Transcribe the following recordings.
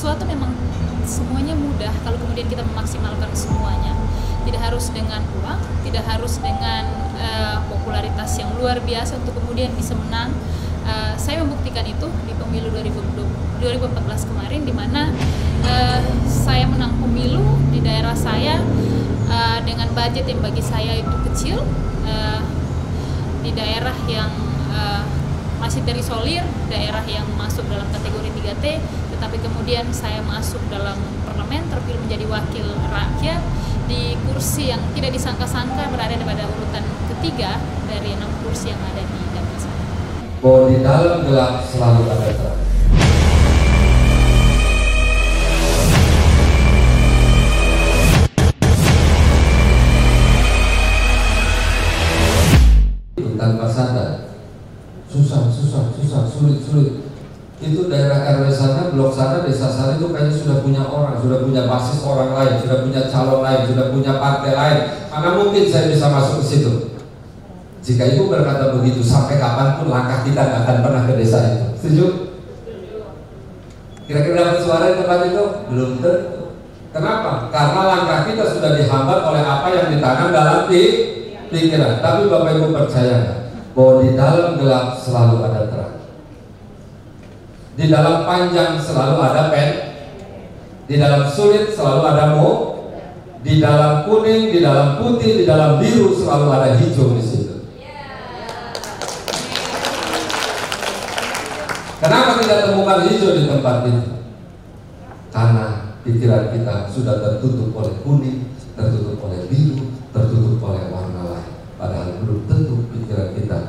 sesuatu memang semuanya mudah kalau kemudian kita memaksimalkan semuanya. Tidak harus dengan uang, tidak harus dengan popularitas yang luar biasa untuk kemudian bisa menang. Saya membuktikan itu di pemilu 2014 kemarin, di mana saya menang pemilu di daerah saya dengan budget yang bagi saya itu kecil, di daerah yang masih terisolir, daerah yang masuk dalam kategori 3T, tetapi kemudian saya masuk dalam parlemen, terpilih menjadi wakil rakyat di kursi yang tidak disangka-sangka, berada pada urutan ketiga dari 6 kursi yang ada di dapil saya. Bahwa di dalam gelap selalu ada terang. Tanpa sadar, susah, sulit. Itu daerah RW sana, blok sana, desa sana itu kayaknya sudah punya orang, sudah punya basis orang lain, sudah punya calon lain, sudah punya partai lain. Mana mungkin saya bisa masuk ke situ? Jika ibu berkata begitu, sampai kapanpun langkah kita nggak akan pernah ke desa itu. Setuju? Kira-kira dapat suara di tempat itu? Belum tentu. Kenapa? Karena langkah kita sudah dihambat oleh apa yang ditanam dalam pikiran. Tapi Bapak Ibu percaya nggak? Bahwa di dalam gelap selalu ada terang. Di dalam panjang selalu ada pen, di dalam sulit selalu ada mo, di dalam kuning, di dalam putih, di dalam biru selalu ada hijau di situ. Kenapa tidak temukan hijau di tempat itu? Karena pikiran kita sudah tertutup oleh kuning, tertutup oleh biru, tertutup oleh warna lain. Padahal belum tentu pikiran kita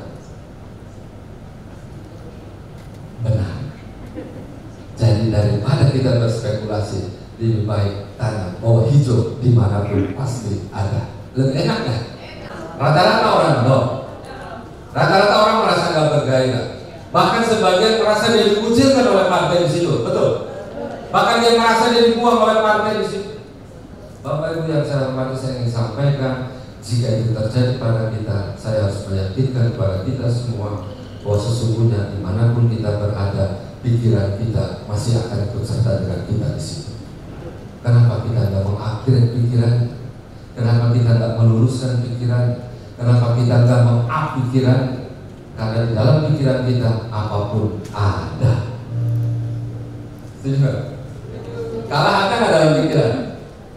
benar. Jadi daripada kita berspekulasi, lebih baik tanam bahwa hijau dimanapun pasti ada. Lebih enak kan? Rata-rata orang rata-rata orang merasa nggak bergairah. Bahkan sebagian merasa dia dikucilkan oleh partai di situ, betul? Bahkan dia merasa dia dibuang oleh partai di situ. Bapak Ibu yang saya hormati, saya ingin sampaikan, jika itu terjadi pada kita, saya harus meyakinkan kepada kita semua bahwa sesungguhnya dimanapun kita berada, pikiran kita masih akan ikut serta dengan kita di situ. Kenapa kita tidak mengupgrade pikiran? Kenapa kita tidak meluruskan pikiran? Kenapa kita tidak meng-up pikiran? Karena di dalam pikiran kita apapun ada. Setuju nggak? Kalah ada nggak dalam pikiran?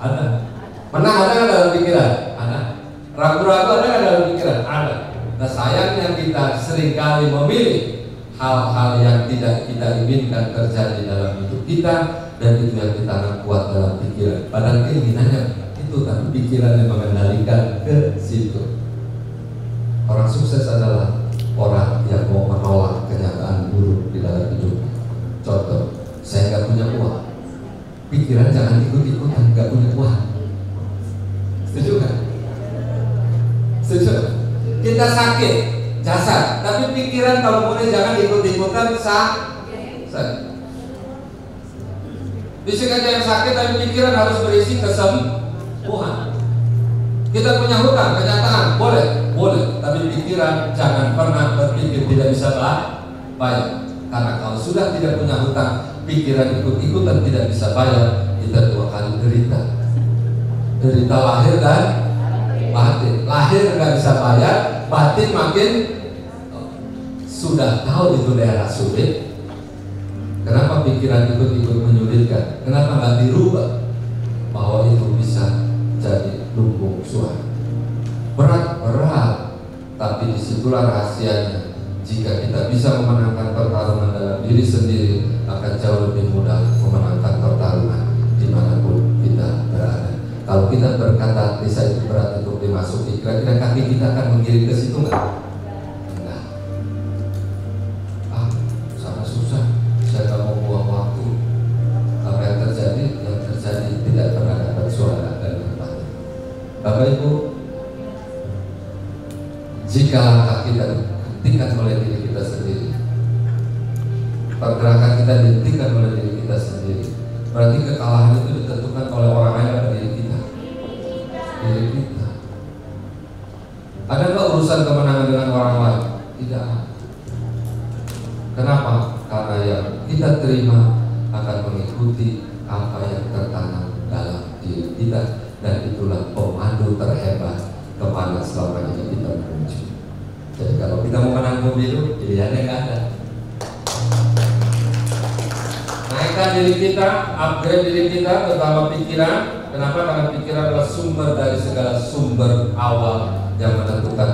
Ada. Menang ada nggak dalam pikiran? Ada. Ragu-ragu ada nggak dalam pikiran? Ada. Nah sayangnya kita seringkali memilih hal-hal yang tidak kita inginkan terjadi dalam hidup kita, dan itu yang ditanam kuat dalam pikiran. Padahal keinginannya itu, tapi pikiran yang mengendalikan ke situ. Orang sukses adalah orang yang mau menolak kenyataan buruk di dalam hidup. Contoh, saya nggak punya uang. Pikiran jangan ikut-ikutan nggak punya uang. Setuju kan? Setuju? Kita sakit jasad, tapi pikiran kalau boleh jangan ikut-ikutan sakit. Fisik aja yang sakit, tapi pikiran harus berisi kesembuhan. Kita punya hutang, kenyataan boleh, tapi pikiran jangan pernah berpikir tidak bisa bayar. Karena kalau sudah tidak punya hutang, pikiran ikut-ikutan tidak bisa bayar, kita 2 kali derita lahir dan batin. Lahir nggak bisa bayar, batin makin sudah tahu itu daerah sulit. Kenapa pikiran ikut-ikut menyulitkan? Kenapa nggak dirubah bahwa itu bisa jadi lumbung suara? Berat, tapi disitulah rahasianya. Jika kita bisa memenangkan pertarungan dalam diri sendiri, akan jauh lebih mudah memenangkan pertarungan dimanapun kita berada. Kalau kita berkata desa itu berat untuk dimasuki, kira-kira kaki kita akan mengiring ke situ nggak? Enggak. Sangat susah. Saya nggak mau buang waktu. Apa yang terjadi? Yang terjadi tidak pernah dapat suara dari tempat. Bapak Ibu, jika langkah kita dihentikan oleh diri kita sendiri, pergerakan kita dihentikan oleh diri kita sendiri, berarti kekalahan itu ditentukan oleh orang lain atau diri kita. Ada nggak urusan kemenangan dengan orang lain? Tidak. Kenapa? Karena yang kita terima akan mengikuti apa yang tertanam dalam diri kita, dan itulah pemandu terhebat kemana selama ini kita menuju. Jadi kalau kita mau menang pemilu, pilihannya nggak ada. Naikkan diri kita, upgrade diri kita, terutama pikiran. Kenapa? Karena pikiran adalah sumber dari segala sumber awal yang menentukan